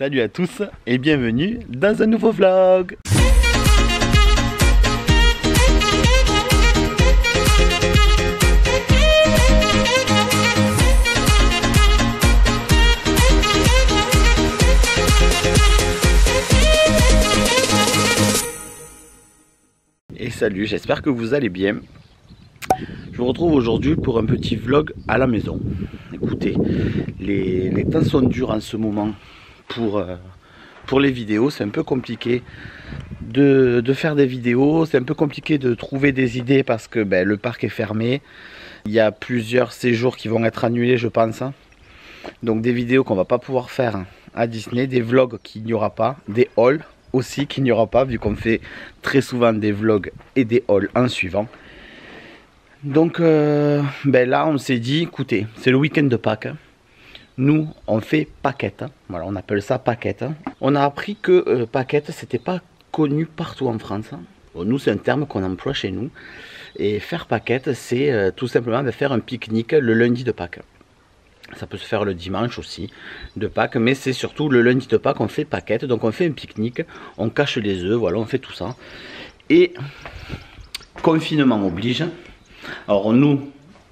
Salut à tous et bienvenue dans un nouveau vlog. Et salut, j'espère que vous allez bien. Je vous retrouve aujourd'hui pour un petit vlog à la maison. Écoutez, les temps sont durs en ce moment pour les vidéos. C'est un peu compliqué de faire des vidéos. C'est un peu compliqué de trouver des idées parce que le parc est fermé. Il y a plusieurs séjours qui vont être annulés, je pense. Donc des vidéos qu'on va pas pouvoir faire à Disney, des vlogs qu'il n'y aura pas, des hauls aussi qu'il n'y aura pas, vu qu'on fait très souvent des vlogs et des hauls en suivant. Donc là on s'est dit, écoutez, c'est le week-end de Pâques, nous on fait Pâquette, voilà, on appelle ça Pâquette. On a appris que Pâquette c'était pas connu partout en France. Bon, nous c'est un terme qu'on emploie chez nous, et faire Pâquette c'est tout simplement de faire un pique-nique le lundi de Pâques. Ça peut se faire le dimanche aussi de Pâques, mais c'est surtout le lundi de Pâques on fait Pâquette. Donc on fait un pique-nique, on cache les œufs, voilà, on fait tout ça. Et confinement oblige. Alors nous,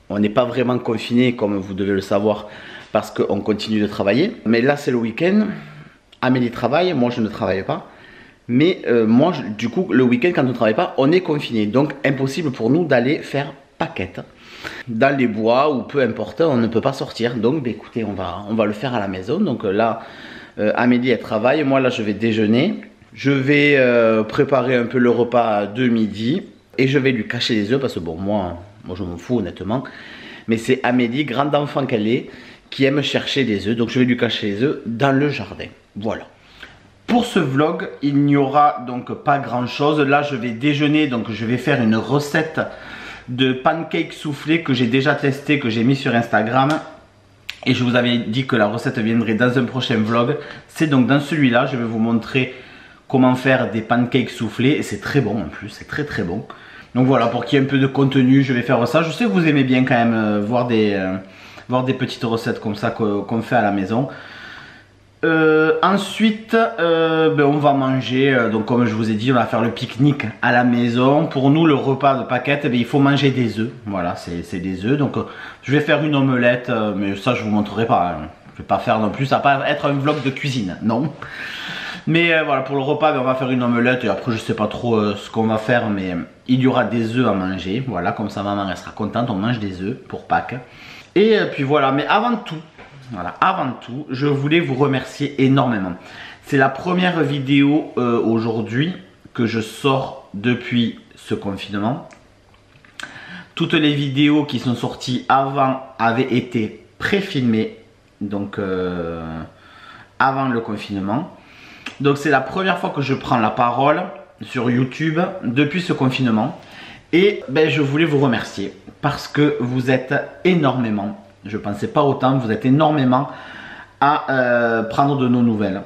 on n'est pas vraiment confinés comme vous devez le savoir parce qu'on continue de travailler. Mais là c'est le week-end, Amélie travaille, moi je ne travaille pas. Mais moi du coup le week-end quand on ne travaille pas, on est confiné. Donc impossible pour nous d'aller faire Pâquette dans les bois ou peu importe, on ne peut pas sortir. Donc écoutez, on va le faire à la maison. Donc là Amélie elle travaille, moi là je vais déjeuner, je vais préparer un peu le repas de midi et je vais lui cacher les œufs parce que bon moi je m'en fous honnêtement, mais c'est Amélie, grande enfant qu'elle est, qui aime chercher les œufs. Donc je vais lui cacher les œufs dans le jardin. Voilà. Pour ce vlog il n'y aura donc pas grand chose. Là je vais déjeuner, donc je vais faire une recette de pancakes soufflés que j'ai déjà testé, que j'ai mis sur Instagram. Et je vous avais dit que la recette viendrait dans un prochain vlog. C'est donc dans celui-là, je vais vous montrer comment faire des pancakes soufflés. Et c'est très bon en plus, c'est très très bon. Donc voilà, pour qu'il y ait un peu de contenu, je vais faire ça. Je sais que vous aimez bien quand même voir des petites recettes comme ça qu'on fait à la maison. Ensuite on va manger, donc comme je vous ai dit on va faire le pique-nique à la maison. Pour nous le repas de Pâquette, il faut manger des œufs, voilà, c'est des œufs. Donc je vais faire une omelette, mais ça je vous montrerai pas, hein. Je vais pas faire non plus, ça va pas être un vlog de cuisine, non. Mais voilà, pour le repas on va faire une omelette. Et après je sais pas trop ce qu'on va faire, mais il y aura des œufs à manger. Voilà, comme ça maman elle sera contente, on mange des œufs pour Pâques. Et puis voilà, mais avant tout, je voulais vous remercier énormément. C'est la première vidéo aujourd'hui que je sors depuis ce confinement. Toutes les vidéos qui sont sorties avant avaient été pré-filmées, donc avant le confinement. Donc c'est la première fois que je prends la parole sur YouTube depuis ce confinement. Et je voulais vous remercier parce que vous êtes énormément, je ne pensais pas autant, vous êtes énormément à prendre de nos nouvelles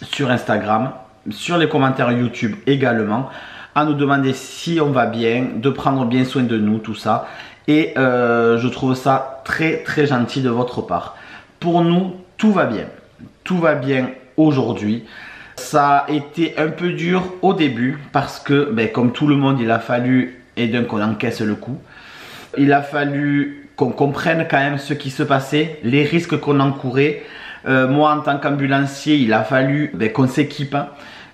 sur Instagram, sur les commentaires YouTube également, à nous demander si on va bien, de prendre bien soin de nous, tout ça. Et je trouve ça très très gentil de votre part. Pour nous, tout va bien. Tout va bien aujourd'hui. Ça a été un peu dur au début parce que, comme tout le monde, il a fallu, et donc on encaisse le coup. Il a fallu qu'on comprenne quand même ce qui se passait, les risques qu'on encourait. Moi en tant qu'ambulancier, il a fallu qu'on s'équipe,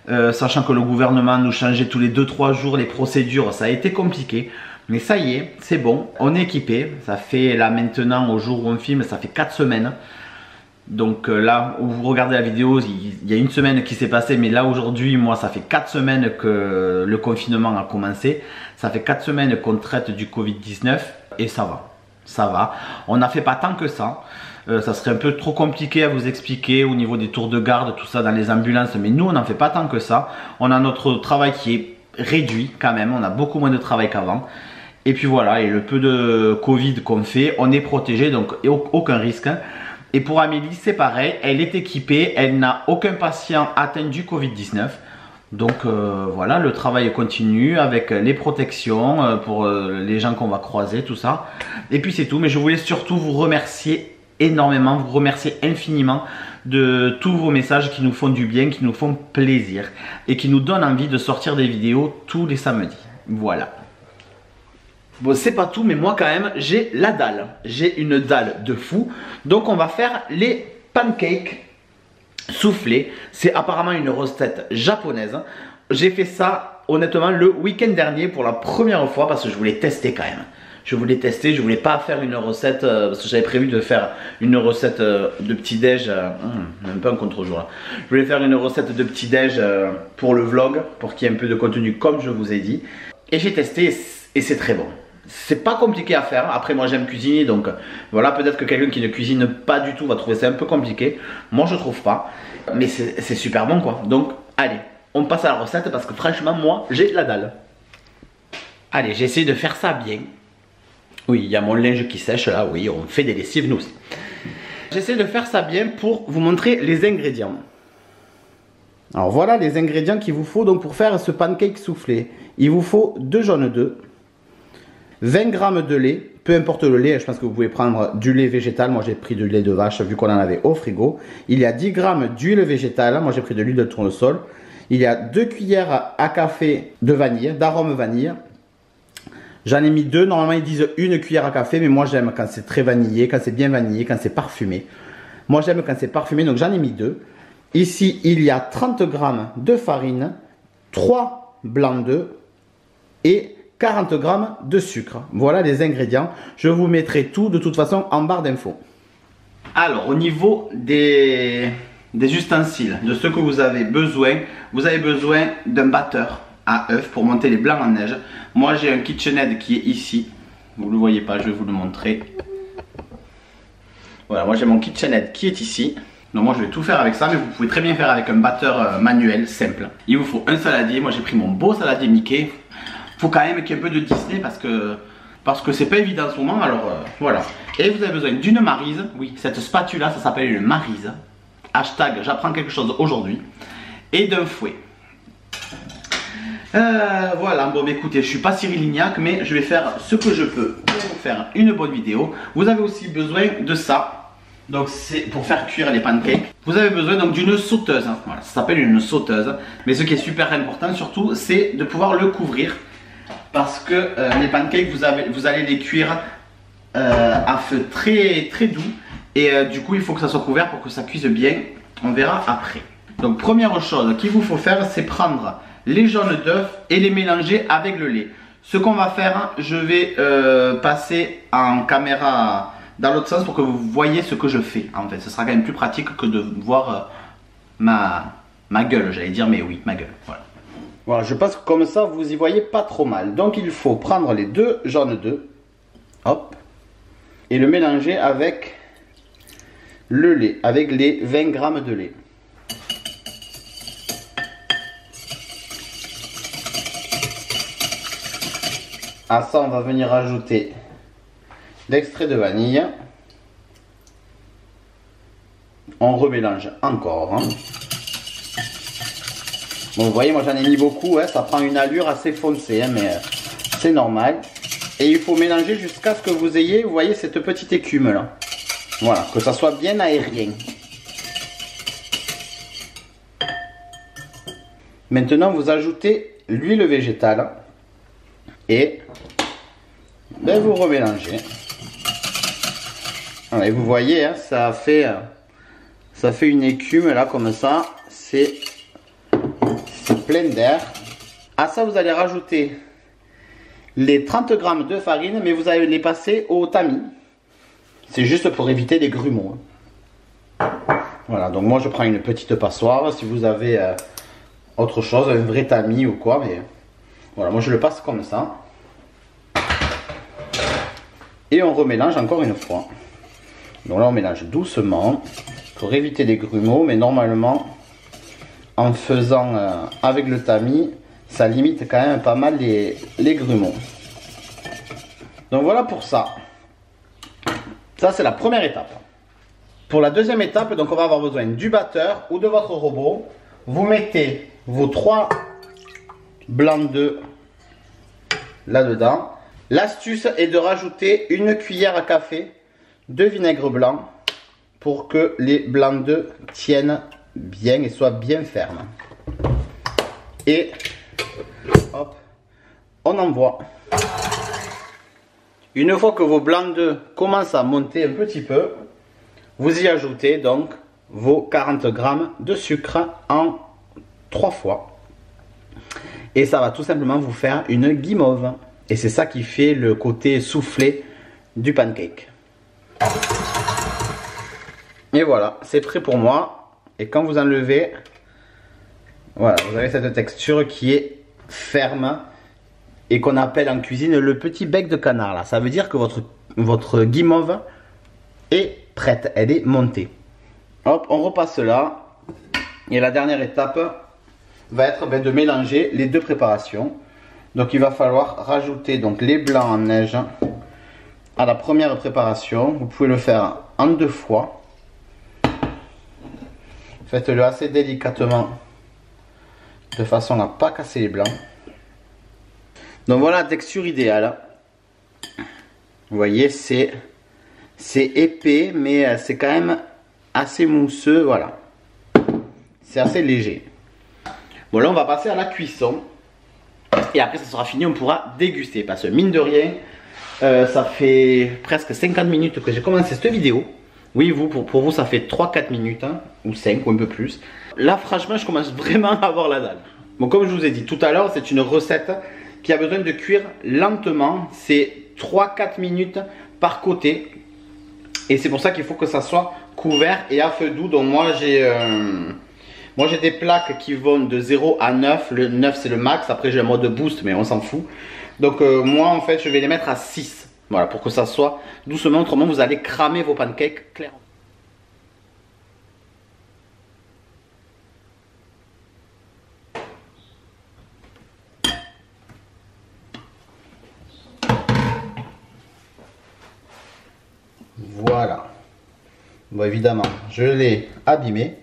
sachant que le gouvernement nous changeait tous les 2-3 jours les procédures. Ça a été compliqué, mais ça y est, c'est bon, on est équipé. Ça fait là maintenant, au jour où on filme, ça fait 4 semaines. Donc là où vous regardez la vidéo, il y a une semaine qui s'est passée, mais là aujourd'hui, moi ça fait 4 semaines que le confinement a commencé. Ça fait 4 semaines qu'on traite du Covid-19 et ça va. Ça va, on n'a fait pas tant que ça. Ça serait un peu trop compliqué à vous expliquer au niveau des tours de garde, tout ça dans les ambulances, mais nous on n'en fait pas tant que ça. On a notre travail qui est réduit quand même, on a beaucoup moins de travail qu'avant. Et puis voilà, et le peu de Covid qu'on fait, on est protégé, donc aucun risque. Et pour Amélie c'est pareil, elle est équipée, elle n'a aucun patient atteint du Covid-19. Donc voilà, le travail continue avec les protections pour les gens qu'on va croiser, tout ça. Et puis c'est tout, mais je voulais surtout vous remercier énormément, vous remercier infiniment de tous vos messages qui nous font du bien, qui nous font plaisir et qui nous donnent envie de sortir des vidéos tous les samedis. Voilà. Bon, c'est pas tout, mais moi quand même, j'ai la dalle. J'ai une dalle de fou. Donc on va faire les pancakes soufflés. C'est apparemment une recette japonaise. J'ai fait ça honnêtement le week-end dernier pour la première fois parce que je voulais tester quand même. Je voulais tester, je voulais pas faire une recette parce que j'avais prévu de faire une recette de petit-déj, même pas un contre-jour là. Je voulais faire une recette de petit-déj pour le vlog, pour qu'il y ait un peu de contenu comme je vous ai dit. Et j'ai testé et c'est très bon. C'est pas compliqué à faire. Après moi j'aime cuisiner donc voilà, peut-être que quelqu'un qui ne cuisine pas du tout va trouver ça un peu compliqué. Moi je trouve pas. Mais c'est super bon quoi. Donc allez, on passe à la recette parce que franchement moi j'ai la dalle. Allez, j'ai essayé de faire ça bien. Oui, il y a mon linge qui sèche là, oui, on fait des lessives nous aussi. J'essaie de faire ça bien pour vous montrer les ingrédients. Alors voilà les ingrédients qu'il vous faut donc pour faire ce pancake soufflé. Il vous faut 2 jaunes d'œufs, 20 g de lait, peu importe le lait, je pense que vous pouvez prendre du lait végétal, moi j'ai pris du lait de vache vu qu'on en avait au frigo. Il y a 10 g d'huile végétale, moi j'ai pris de l'huile de tournesol. Il y a 2 cuillères à café de vanille, d'arôme vanille. J'en ai mis 2, normalement ils disent 1 cuillère à café, mais moi j'aime quand c'est très vanillé, quand c'est bien vanillé, quand c'est parfumé. Moi j'aime quand c'est parfumé, donc j'en ai mis 2. Ici il y a 30 g de farine, 3 blancs d'œufs et 40 g de sucre. Voilà les ingrédients. Je vous mettrai tout de toute façon en barre d'infos. Alors au niveau des ustensiles, de ce que vous avez besoin d'un batteur à œufs pour monter les blancs en neige. Moi j'ai un KitchenAid qui est ici. Vous ne le voyez pas, je vais vous le montrer. Voilà, moi j'ai mon KitchenAid qui est ici. Donc moi je vais tout faire avec ça, mais vous pouvez très bien faire avec un batteur manuel simple. Il vous faut un saladier. Moi j'ai pris mon beau saladier Mickey. Faut quand même qu'il y ait un peu de Disney parce que c'est pas évident en ce moment, alors voilà. Et vous avez besoin d'une maryse, oui, cette spatule-là, ça s'appelle une maryse. Hashtag j'apprends quelque chose aujourd'hui. Et d'un fouet. Voilà, bon écoutez, je suis pas Cyril Lignac, mais je vais faire ce que je peux pour vous faire une bonne vidéo. Vous avez aussi besoin de ça. Donc c'est pour faire cuire les pancakes. Vous avez besoin donc d'une sauteuse, hein. Voilà, ça s'appelle une sauteuse. Mais ce qui est super important surtout, c'est de pouvoir le couvrir. Parce que les pancakes, vous allez les cuire à feu très doux. Et du coup, il faut que ça soit couvert pour que ça cuise bien. On verra après. Donc première chose qu'il vous faut faire, c'est prendre les jaunes d'œufs et les mélanger avec le lait. Ce qu'on va faire, je vais passer en caméra dans l'autre sens pour que vous voyez ce que je fais. En fait, ce sera quand même plus pratique que de voir ma gueule, j'allais dire, mais oui, ma gueule. Voilà. Voilà, je pense que comme ça, vous y voyez pas trop mal. Donc il faut prendre les 2 jaunes d'œufs, hop, et le mélanger avec le lait, avec les 20 g de lait. À ça, on va venir ajouter l'extrait de vanille. On remélange encore. Hein. Bon, vous voyez, moi j'en ai mis beaucoup, hein, ça prend une allure assez foncée, hein, mais c'est normal. Et il faut mélanger jusqu'à ce que vous ayez, vous voyez, cette petite écume là. Voilà, que ça soit bien aérien. Maintenant, vous ajoutez l'huile végétale et ben, vous remélangez. Voilà, et vous voyez, hein, ça fait une écume là comme ça, c'est plein d'air. À ça, vous allez rajouter les 30 g de farine, mais vous allez les passer au tamis. C'est juste pour éviter les grumeaux. Voilà, donc moi je prends une petite passoire. Si vous avez autre chose, un vrai tamis ou quoi, mais voilà, moi je le passe comme ça. Et on remélange encore une fois. Donc là on mélange doucement pour éviter les grumeaux, mais normalement en faisant avec le tamis, ça limite quand même pas mal les grumeaux. Donc voilà pour ça. Ça c'est la première étape. Pour la deuxième étape, donc on va avoir besoin du batteur ou de votre robot. Vous mettez vos 3 blancs d'œufs là-dedans. L'astuce est de rajouter une cuillère à café de vinaigre blanc pour que les blancs d'œufs tiennent bien et soient bien fermes. Et hop, on envoie. Une fois que vos blancs d'œufs commencent à monter un petit peu, vous y ajoutez donc vos 40 g de sucre en 3 fois. Et ça va tout simplement vous faire une guimauve. Et c'est ça qui fait le côté soufflé du pancake. Et voilà, c'est prêt pour moi. Et quand vous enlevez, voilà, vous avez cette texture qui est ferme et qu'on appelle en cuisine le petit bec de canard. Là, ça veut dire que votre guimauve est prête, elle est montée. Hop, on repasse là. Et la dernière étape va être de mélanger les deux préparations. Donc il va falloir rajouter donc les blancs en neige à la première préparation. Vous pouvez le faire en 2 fois. Faites-le assez délicatement de façon à ne pas casser les blancs. Donc voilà la texture idéale. Vous voyez, c'est épais, mais c'est quand même assez mousseux. Voilà, c'est assez léger. Bon, là on va passer à la cuisson. Et après ça sera fini, on pourra déguster. Parce que mine de rien, ça fait presque 50 minutes que j'ai commencé cette vidéo. Oui, pour vous ça fait 3-4 minutes, hein, ou 5 ou un peu plus. Là franchement je commence vraiment à avoir la dalle. Bon, comme je vous ai dit tout à l'heure, c'est une recette qui a besoin de cuire lentement. C'est 3-4 minutes par côté. Et c'est pour ça qu'il faut que ça soit couvert et à feu doux. Donc moi j'ai des plaques qui vont de 0 à 9. Le 9 c'est le max. Après j'ai un mode boost mais on s'en fout. Donc moi en fait je vais les mettre à 6. Voilà, pour que ça soit doucement. Autrement vous allez cramer vos pancakes clairement. Voilà. Bon, évidemment, je l'ai abîmé.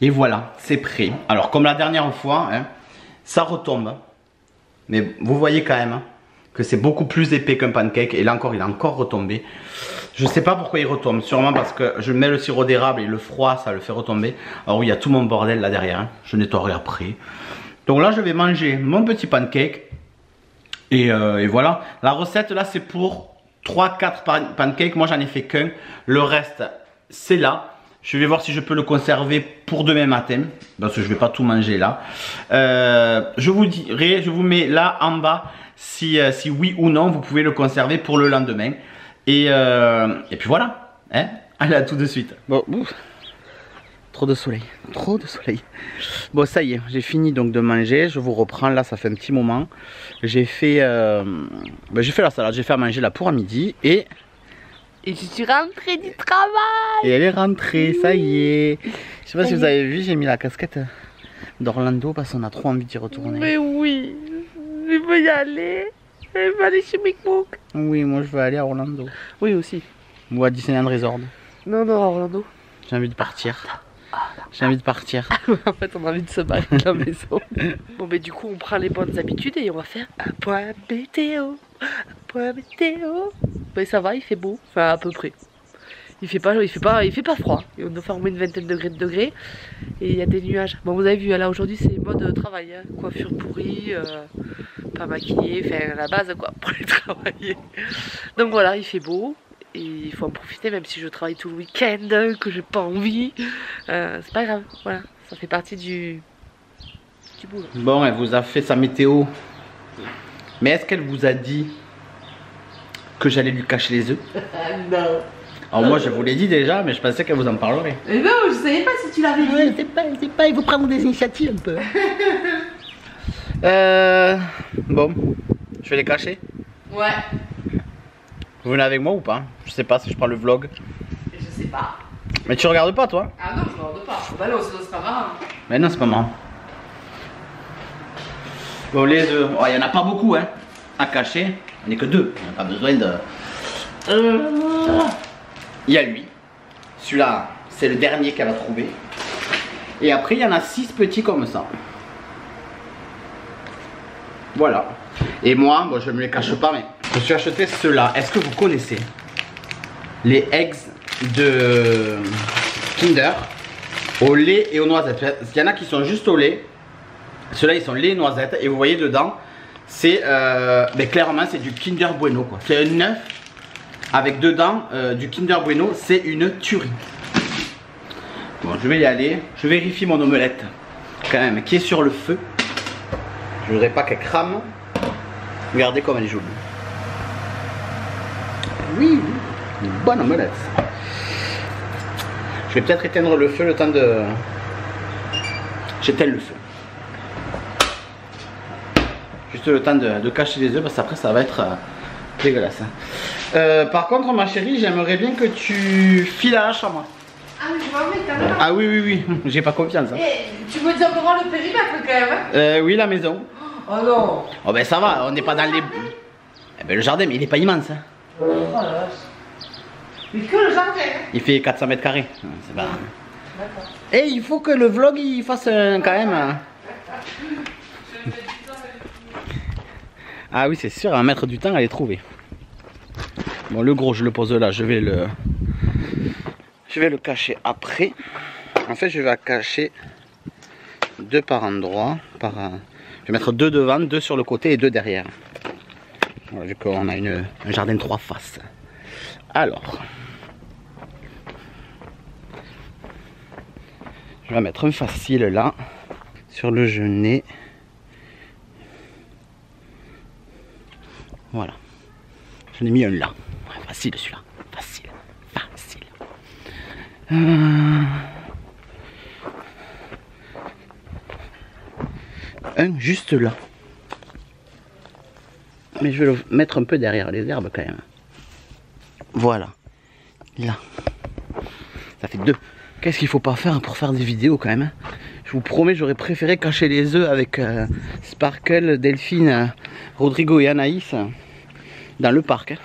Et voilà, c'est prêt. Alors, comme la dernière fois, hein, ça retombe. Mais vous voyez quand même hein, que c'est beaucoup plus épais qu'un pancake. Et là encore, il a encore retombé. Je ne sais pas pourquoi il retombe. Sûrement parce que je mets le sirop d'érable et le froid, ça le fait retomber. Alors oui, il y a tout mon bordel là derrière. Hein. Je nettoierai après. Donc là, je vais manger mon petit pancake. Et voilà. La recette là, c'est pour 3-4 pancakes. Moi, j'en ai fait qu'un. Le reste, c'est là. Je vais voir si je peux le conserver pour demain matin. Parce que je ne vais pas tout manger là. Je vous dirai, je vous mets là en bas si oui ou non vous pouvez le conserver pour le lendemain. Et puis voilà. Hein, allez, à tout de suite. Bon, ouf. Trop de soleil. Trop de soleil. Bon, ça y est, j'ai fini donc de manger. Je vous reprends là, ça fait un petit moment. J'ai fait la salade. J'ai fait à manger là pour à midi. Et je suis rentrée du travail. Et elle est rentrée, ça y est. Je sais pas si vous avez vu, j'ai mis la casquette d'Orlando parce qu'on a trop envie d'y retourner. Mais oui, je veux y aller. Je veux aller chez McMook. Oui, moi je veux aller à Orlando. Oui, aussi. Ou à Disneyland Resort. Non, non, à Orlando. J'ai envie de partir. J'ai envie de partir. En fait, on a envie de se barrer de la maison. Bon, mais du coup, on prend les bonnes habitudes et on va faire un point météo. Un point météo. Mais ça va, il fait beau. Enfin, à peu près. Il fait pas froid. Et on doit faire au moins une vingtaine de degrés. Et il y a des nuages. Bon, vous avez vu, là, aujourd'hui, c'est mode travail. Hein. Coiffure pourrie, pas maquillée. Enfin, la base, quoi, pour aller travailler. Donc voilà, il fait beau. Et il faut en profiter même si je travaille tout le week-end, que j'ai pas envie. C'est pas grave, voilà, ça fait partie du boulot. Bon, elle vous a fait sa météo. Mais est-ce qu'elle vous a dit que j'allais lui cacher les œufs? Non. Alors moi je vous l'ai dit déjà, mais je pensais qu'elle vous en parlerait. Mais non, je savais pas si tu l'avais dit. Ouais, je sais pas, il faut prendre des initiatives un peu. Bon, je vais les cacher. Ouais. Vous venez avec moi ou pas? Je sais pas si je prends le vlog. Je sais pas. Mais tu regardes pas toi? Ah non, je regarde pas. Bah non, sinon c'est pas marrant. Mais non, c'est pas marrant. Bon, les œufs, oh, il y en a pas beaucoup hein, à cacher. Il n'y en a que 2. On n'a pas besoin de... Il y a lui. Celui-là, c'est le dernier qu'elle a trouvé. Et après, il y en a 6 petits comme ça. Voilà. Et moi, bon, je ne me les cache pas, mais je me suis acheté ceux-là. Est-ce que vous connaissez les Eggs de Kinder au lait et aux noisettes. Il y en a qui sont juste au lait. Ceux-là, ils sont lait et noisettes. Et vous voyez dedans, c'est clairement, c'est du Kinder Bueno, quoi. C'est un œuf avec dedans du Kinder Bueno. C'est une tuerie. Bon, je vais y aller. Je vérifie mon omelette, quand même, qui est sur le feu. Je voudrais pas qu'elle crame. Regardez comme elle est jolie. Oui, une bonne omelette. Je vais peut-être éteindre le feu le temps de... J'éteins le feu. Juste le temps de cacher les œufs parce qu'après ça va être dégueulasse. Par contre ma chérie, j'aimerais bien que tu files à la chambre. Ah mais je m'en mets quand même. Ah oui, j'ai pas confiance. Hein. Tu veux dire comment le périmètre quand même hein? Oui, la maison. Oh non. Oh ben ça va, on n'est pas dans les... Eh ben, le jardin, mais il est pas immense. Hein. Oh la vache. Mais que le jardin hein. Il fait 400 mètres carrés. C'est pas... D'accord. Et il faut que le vlog il fasse quand même... Ah oui, c'est sûr, elle va mettre du temps à les trouver. Bon, le gros, je le pose là, je vais le cacher après. En fait, je vais cacher deux par endroit. Je vais mettre deux devant, deux sur le côté et deux derrière. Voilà, vu qu'on a un jardin de 3 faces. Alors, je vais mettre un facile là, sur le genêt. Voilà. J'en ai mis un là. Facile celui-là. Facile. Un juste là. Mais je vais le mettre un peu derrière les herbes quand même. Voilà. Là. Ça fait 2. Qu'est-ce qu'il faut pas faire pour faire des vidéos quand même. Je vous promets, j'aurais préféré cacher les œufs avec Sparkle, Delphine, Rodrigo et Anaïs dans le parc.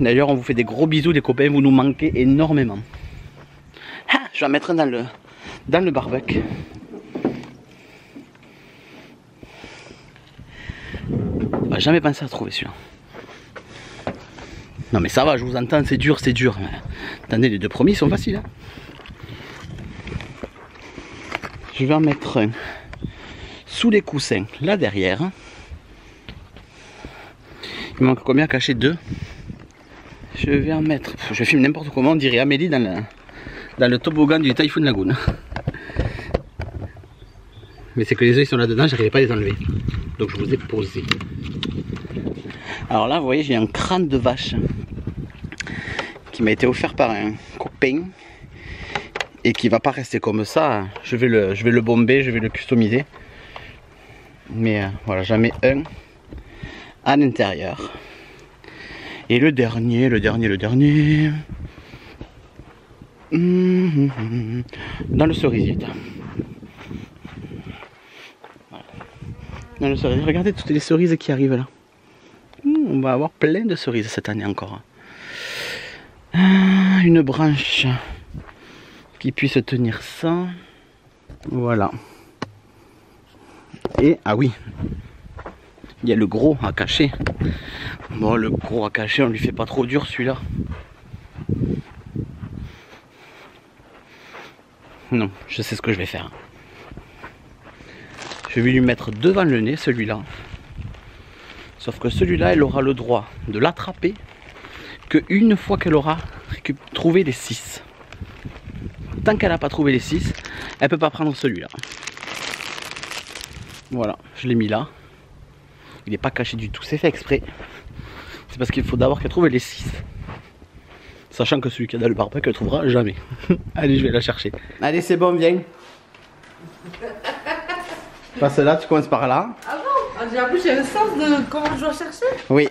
D'ailleurs, on vous fait des gros bisous, les copains, vous nous manquez énormément. Ah, je vais en mettre un dans le barbecue. On va jamais pensé à trouver celui-là. Non mais ça va, je vous entends, c'est dur, c'est dur. Attendez, les 2 premiers sont faciles. Hein. Je vais en mettre un sous les coussins, là derrière. Il manque combien à cacher 2. Je vais en mettre, je filme n'importe comment, on dirait Amélie dans le toboggan du Typhoon Lagoon. Mais c'est que les œufs sont là dedans, j'arrivais pas à les enlever. Donc je vous ai posé. Alors là, vous voyez, j'ai un crâne de vache qui m'a été offert par un copain et qui va pas rester comme ça. Je vais le bomber, je vais le customiser. Mais voilà, j'en mets un à l'intérieur. Et le dernier. Dans le cerisier. Voilà. Dans le cerisier. Regardez toutes les cerises qui arrivent là. On va avoir plein de cerises cette année encore. Une branche qui puisse tenir ça. Voilà. Et, ah oui, il y a le gros à cacher. Bon, le gros à cacher, on lui fait pas trop dur celui-là. Non, je sais ce que je vais faire. Je vais lui mettre devant le nez celui-là. Sauf que celui-là, elle aura le droit de l'attraper qu'une fois qu'elle aura trouvé les 6. Tant qu'elle n'a pas trouvé les 6, elle peut pas prendre celui-là. Voilà, je l'ai mis là. Il n'est pas caché du tout, c'est fait exprès. C'est parce qu'il faut d'abord qu'elle trouve les 6. Sachant que celui qui a dans le barbecue, elle ne trouvera jamais. Allez, je vais la chercher. Allez, c'est bon, viens. Passe là, tu commences par là. Ah bon? En plus, j'ai le sens de comment je dois chercher. Oui.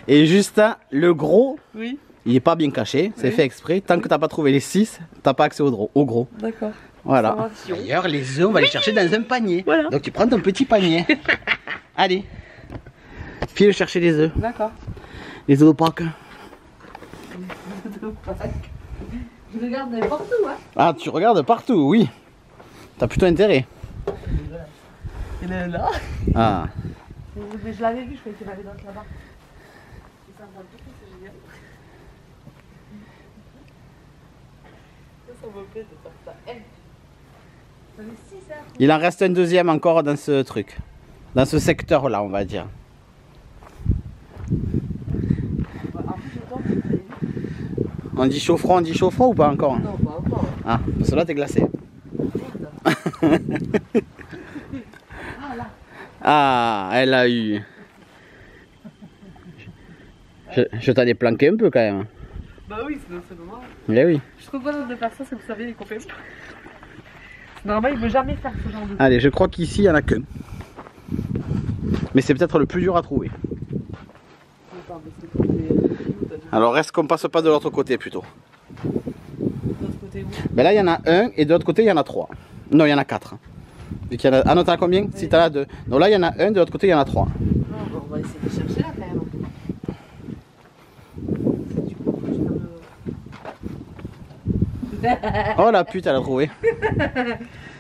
Et juste le gros, oui. Il n'est pas bien caché, c'est fait exprès. Tant que tu n'as pas trouvé les 6, tu n'as pas accès au gros. D'accord. Voilà. D'ailleurs, les œufs, on va les chercher dans un panier. Voilà. Donc tu prends ton petit panier. Allez. File chercher les œufs. D'accord. Les œufs opaques. Je regarde n'importe où, hein. Ah, tu regardes partout, oui. T'as plutôt intérêt. Il est là. Ah. Mais je l'avais vu, je croyais qu'il avait d'autres là-bas. C'est génial. Ça me plaît de faire ça. Il en reste un deuxième encore dans ce truc. Dans ce secteur-là, on va dire. On dit chaud-froid ou pas encore? Non, pas encore. Ah, parce que là t'es glacé. Ah, elle a eu. Je t'en ai planqué un peu quand même. Bah oui, sinon c'est normal. Eh oui. Je suis trop contente de faire ça, c'est que vous savez, les copains. Normalement, il ne veut jamais faire ce genre de... Allez, je crois qu'ici il n'y en a qu'un. Mais c'est peut-être le plus dur à trouver. Attends, mais c'est quoi, Alors est-ce qu'on passe pas de l'autre côté plutôt? de l'autre côté où? Ben là il y en a un et de l'autre côté il y en a trois. Non, il y en a quatre. Donc, il y en a... Ah non, t'en as combien? Oui. Si t'en as deux. Donc là il y en a un, de l'autre côté il y en a trois. Non, bah, on va essayer de chercher là quand même. Du coup, faut que je fasse Oh la pute, elle a trouvé.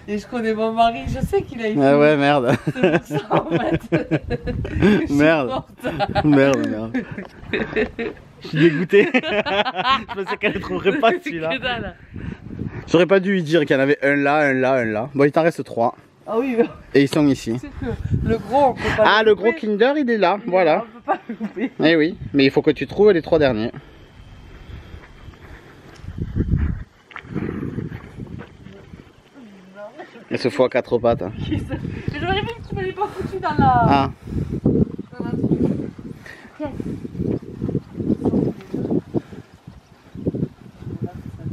Et je connais mon mari, je sais qu'il a été. Ah ouais, merde. C'est pour ça en fait. Merde. Merde. Je suis dégoûté. Je pensais qu'elle ne trouverait pas celui-là. J'aurais pas dû lui dire qu'il y en avait un là, un là, un là. Bon, il t'en reste trois. Ah oui, mais... Et ils sont ici. C'est que le gros, on peut pas Ah, le gros louper. Kinder, il est là. Voilà. On peut pas le louper. Eh oui, mais il faut que tu trouves les trois derniers. Et ce fois à quatre pattes. Mais j'aurais vu que tu m'avais pas foutu dans la... Ah. Dans la truc.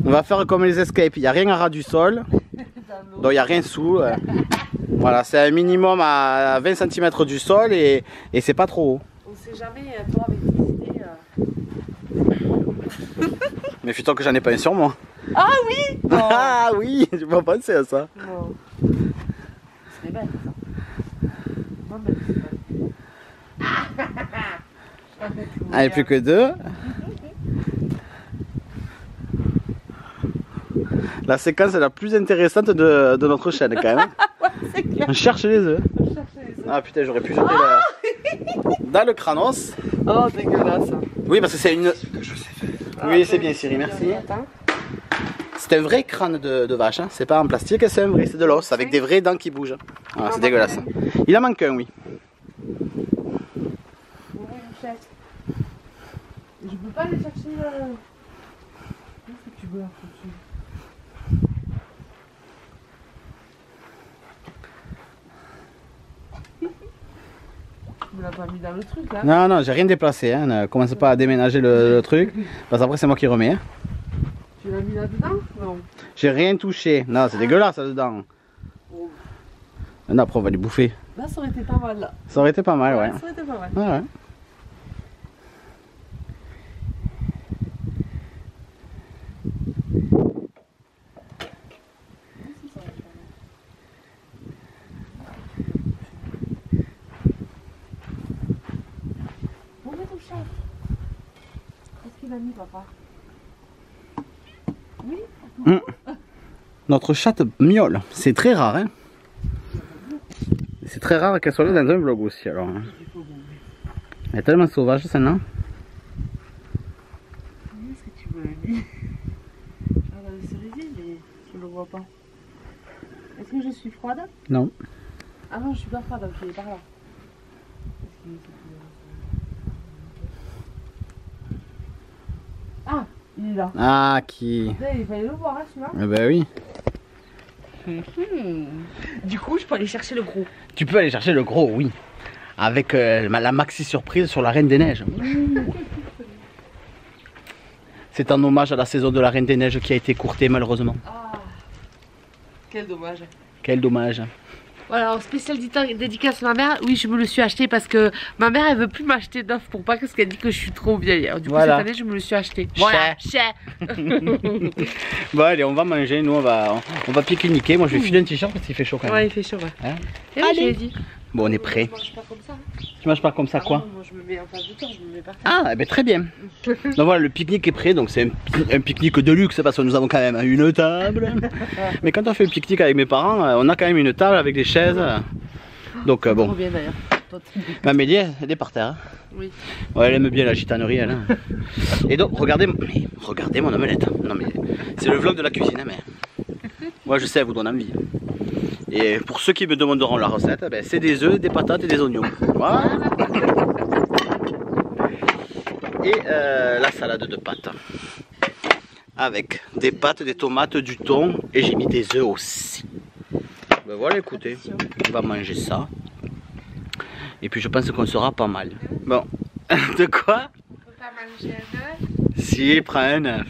On va faire comme les escapes. Il n'y a rien à ras du sol. Donc il n'y a rien sous. Voilà, c'est un minimum à 20 cm du sol et c'est pas trop haut. On sait jamais, toi avec tes idées... Mais fut-il que j'en ai pas un sur moi. Ah oui. Ah oui, j'ai pas pensé à ça. Non. C'est bête ça. Non mais c'est bête. Allez, plus que deux. La séquence est la plus intéressante de notre chaîne quand même. Ouais, c'est clair. On cherche les œufs. On cherchait les œufs. Ah putain, j'aurais pu jeter dans le crânos. Oh dégueulasse. Oui, parce que c'est une... Ah, Oui, c'est bien Siri, merci. Attends. C'est un vrai crâne de vache, hein. C'est pas en plastique, c'est un vrai, c'est de l'os avec des vraies dents qui bougent. Ah, c'est dégueulasse. Il en manque un, oui. Je peux pas aller chercher qu'est-ce que tu veux Tu me l'as pas mis dans le truc là? Non, non, j'ai rien déplacé, hein. Ne commence pas à déménager le truc, parce qu'après c'est moi qui remets. Hein. Tu l'as mis là-dedans? Non. J'ai rien touché. Non, c'est dégueulasse là-dedans. Oh. Non, après on va les bouffer. Là ça aurait été pas mal là. Ça aurait été pas mal, ouais. Ça aurait été pas mal. Ouais, ouais. Bon, mais ton chat. Qu'est-ce qu'il a mis, papa? Oui? Notre chatte miaule, c'est très rare, hein. C'est très rare qu'elle soit là dans un vlog aussi, alors. Hein. Elle est tellement sauvage, celle-là. Qu'est-ce que tu veux, ami? Ah, dans le cerisier, mais je le vois pas. Est-ce que je suis froide? Non. Ah non, je suis pas froide, ok, par là. Ah, il est là. Ah, qui... Il fallait le voir, hein, celui-là. Eh ben oui. Du coup, je peux aller chercher le gros. Tu peux aller chercher le gros, oui. Avec la maxi surprise sur la Reine des Neiges. C'est un hommage à la saison de la Reine des Neiges qui a été courtée malheureusement. Ah, quel dommage. Quel dommage. Voilà, alors spécial dédicace à ma mère. Oui, je me le suis acheté parce que ma mère elle veut plus m'acheter d'œufs pour pas parce qu'elle dit que je suis trop vieille. Alors, du coup, voilà. cette année, je me le suis acheté. Voilà, cher. Bon, allez, on va manger. Nous, on va pique-niquer. Moi, je vais filer un t-shirt parce qu'il fait chaud quand même. Ouais, il fait chaud, ouais. Hein? Et oui, je l'ai dit. Bon, on est prêt. Je mange pas comme ça. Tu manges pas comme ça, quoi? Non, moi, je me mets en face de toi, je me mets par terre. Ah, eh ben, très bien. Donc voilà, le pique-nique est prêt. Donc c'est un pique-nique de luxe parce que nous avons quand même une table. Mais quand on fait un pique-nique avec mes parents, on a quand même une table avec des chaises. Donc bon. Trop bien d'ailleurs. Toi, t'es- Amélie, elle est par terre. Hein. Oui. Ouais, elle aime bien la gitanerie, elle. Hein. Et donc, regardez mon omelette. Non, mais c'est le vlog de la cuisine, hein, mais. Moi, je sais, elle vous donne envie. Et pour ceux qui me demanderont la recette, ben, c'est des œufs, des patates et des oignons. Voilà. Et la salade de pâtes. Avec des pâtes, des tomates, du thon. Et j'ai mis des œufs aussi. Ben voilà, écoutez, on va manger ça. Et puis je pense qu'on sera pas mal. Bon, de quoi? On peut pas manger un œuf. Si, prends un œuf.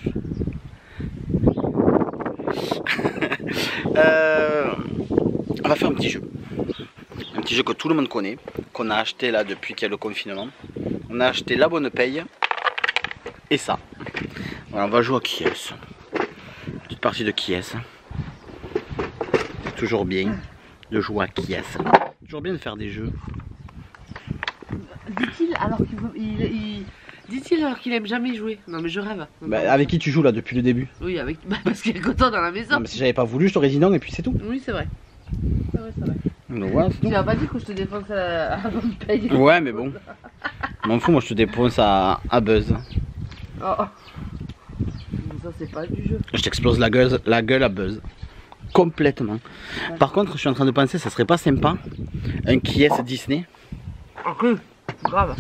On va faire un petit jeu. Un petit jeu que tout le monde connaît. Qu'on a acheté là depuis qu'il y a le confinement. On a acheté la bonne paye. Et ça. Voilà, on va jouer à qui est-ce. Petite partie de qui est-ce. C'est toujours bien de jouer à qui est-ce. Toujours bien de faire des jeux. Dit-il alors qu'il veut. Dit-il alors qu'il aime jamais jouer. Non mais je rêve. Bah, avec qui tu joues là depuis le début? Oui, avec. Bah, parce qu'il y a que toi dans la maison. Non, mais si j'avais pas voulu, je t'aurais dit non et puis c'est tout. Oui, c'est vrai. C'est vrai, c'est vrai. Donc voilà, c'est Tu tout. m'as pas dit que je te défonce à la bonne paye. Ouais, mais bon. M'en fous, moi je te défonce à Buzz. Oh. Ça, c'est pas du jeu. Je t'explose la gueule à Buzz. Complètement. Par contre, je suis en train de penser, ça serait pas sympa un qui est Disney. Ok, grave.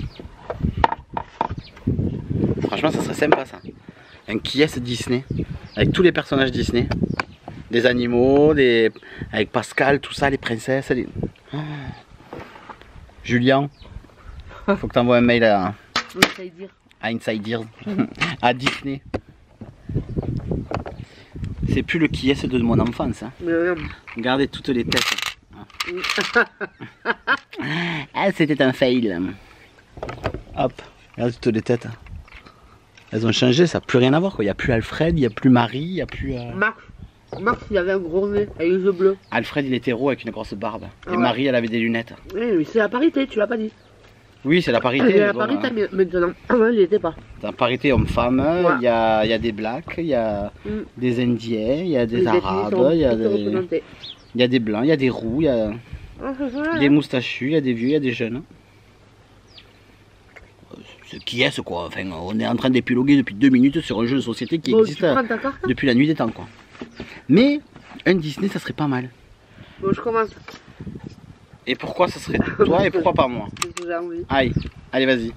Franchement, ça serait sympa ça. Un qui est Disney. Avec tous les personnages Disney. Des animaux, avec Pascal, tout ça, les princesses. Les... Oh. Julien, faut que t'envoies un mail à Insider, à Disney. C'est plus le qui est de mon enfance. Hein. Regardez toutes les têtes. Ah, c'était un fail. Hop, regarde toutes les têtes. Elles ont changé, ça n'a plus rien à voir. Il n'y a plus Alfred, il n'y a plus Marie, il n'y a plus... Max, il avait un gros nez avec les yeux bleus. Alfred, il était roux avec une grosse barbe. Et ouais. Marie, elle avait des lunettes. Oui, mais c'est la parité, tu l'as pas dit. Oui, c'est la parité. Il y a la parité maintenant. Ah ouais, il n'y était pas. C'est la parité homme-femme. Ouais. Il y a des blacks, il y a des indiens, il y a des Les arabes, il y a des blancs, il y a des roux, il y a des moustachus, il y a des vieux, il y a des jeunes. Ce qui est ce quoi. Enfin, on est en train d'épiloguer depuis 2 minutes sur un jeu de société qui existe depuis la nuit des temps quoi. Mais un Disney ça serait pas mal. Bon, je commence. Et pourquoi ça serait toi et pourquoi pas moi? Parce que j'ai envie. Allez vas-y.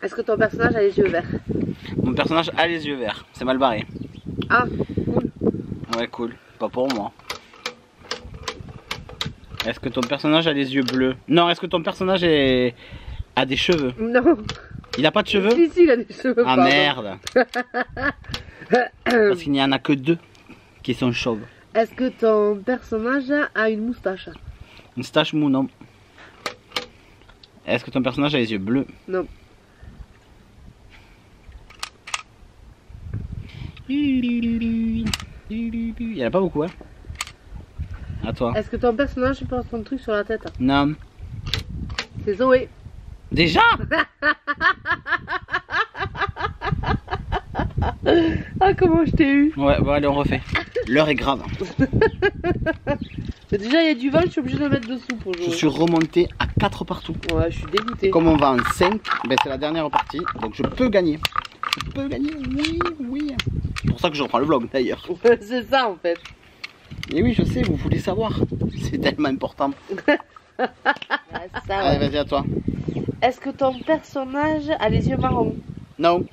Est-ce que ton personnage a les yeux verts? Mon personnage a les yeux verts. C'est mal barré. Ah, cool. Ouais, cool. Pas pour moi. Est-ce que ton personnage a les yeux bleus? Non, est-ce que ton personnage a des cheveux? Non. Il a pas de cheveux? Si, il a des cheveux. Ah merde. Parce qu'il n'y en a que 2 qui sont chauves. Est-ce que ton personnage a une moustache? Une moustache mou, non. Est-ce que ton personnage a les yeux bleus? Non. Il y en a pas beaucoup, hein. À toi. Est-ce que ton personnage porte son truc sur la tête? Non. C'est Zoé. Déjà? Ah, comment je t'ai eu? Ouais, bon allez on refait. L'heure est grave. Mais déjà il y a du vent, je suis obligée de le mettre dessous pour jouer. Je suis remonté à 4 partout. Ouais, je suis dégoûtée. Comme on va en 5, ben c'est la dernière partie, donc je peux gagner. Je peux gagner, oui. C'est pour ça que je reprends le vlog d'ailleurs. C'est ça en fait. Et oui, je sais, vous voulez savoir. C'est tellement important. Ouais, ça, Allez, ouais. vas-y à toi. Est-ce que ton personnage a les yeux marrons? Non.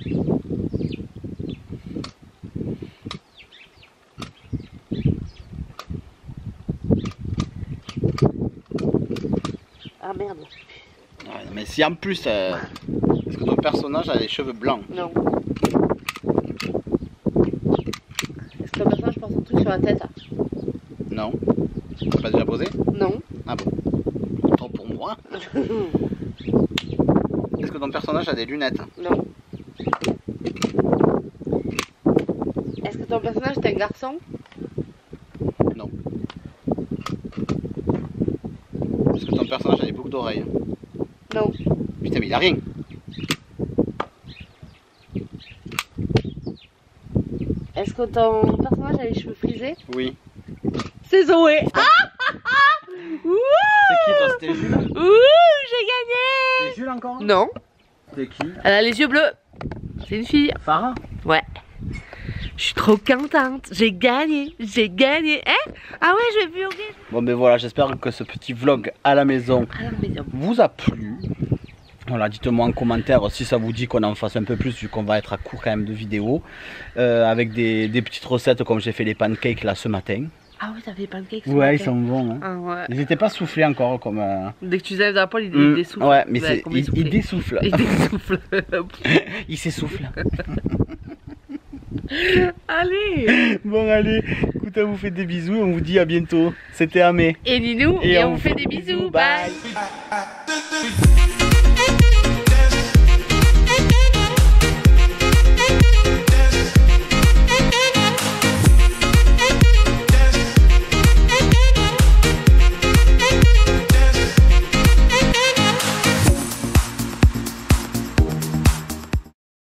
Ah merde. Ouais, mais si en plus, est-ce que ton personnage a les cheveux blancs? Non. Est-ce que ton personnage porte son truc sur la tête? Non. Tu l'as pas déjà posé? Non. Ah bon. Autant pour moi. Est-ce que ton personnage a des lunettes? Non. Est-ce que ton personnage est un garçon? Non. Est-ce que ton personnage a des boucles d'oreilles? Non. Putain mais il a rien. Est-ce que ton personnage a les cheveux frisés? Oui. C'est Zoé. C'est qui toi C'était Jules. Ouh, j'ai gagné. C'est Jules encore? Non, C'est qui? elle a les yeux bleus. C'est une fille. Farah? Ouais. Je suis trop contente. J'ai gagné. J'ai gagné. Hein? Ah ouais, je vais vlogger. Bon ben voilà, j'espère que ce petit vlog à la maison À la maison. vous a plu. Voilà, dites-moi en commentaire si ça vous dit qu'on en fasse un peu plus vu qu'on va être à court quand même de vidéos. Avec des petites recettes comme j'ai fait les pancakes là ce matin. Ah ouais, t'as fait des pancakes ce Ouais, ils matin. sont bons. Hein. Ah ouais. Ils n'étaient pas soufflés encore comme... Dès que tu lèves dans la poêle, il dessouffle. Ouais, mais Ouais, c'est comme il soufflait. dessouffle. Il dessouffle. Il s'essouffle. Allez. Bon allez, écoute, on vous fait des bisous et on vous dit à bientôt. C'était Amé. Et Ninou, et on vous fait des bisous. Bye.